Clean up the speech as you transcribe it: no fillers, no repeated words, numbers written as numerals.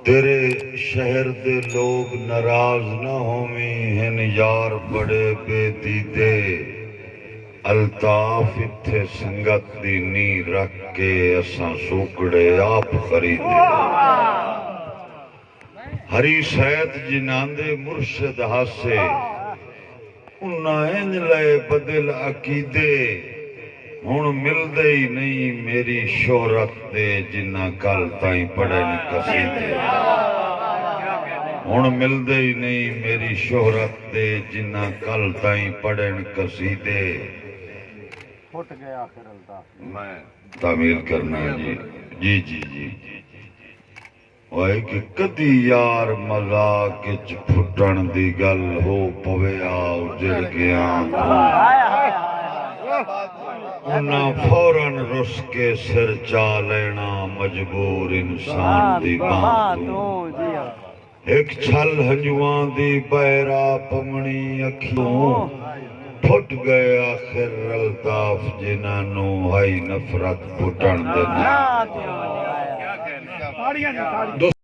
تیرے شہر دے لوگ ناراض نہ ہوویں ہن یار بڑے بے دیدے الطاف اتھے سنگت دی نی رکھ کے اساں سوکڑے آپ خریدے ہری سید جناندے مرشد ہاسے انہاں انج لئے بدل عقیدے ہن مل دے ہی نہیں میری شہرت دے جنہ کل تائیں پڑھے نہیں قصیدے ہن مل دے ہی نہیں میری شہرت دے جنہ کل تائیں پڑھے نہیں قصیدے میں تعمیل کرنا ہے جی جی جی جی وائے کہ کدی یار مذاق وچ پھٹن دی گل ہو پوے آؤ جڑ گیا انہاں فوراً رس کے سر چا لینا مجبور انسان دی بات ایک چھل ہنجوان دی بہرا پمنی اکھیوں پھٹ گئے آخر الطاف جنانوں ہائی نفرت پھٹن دینا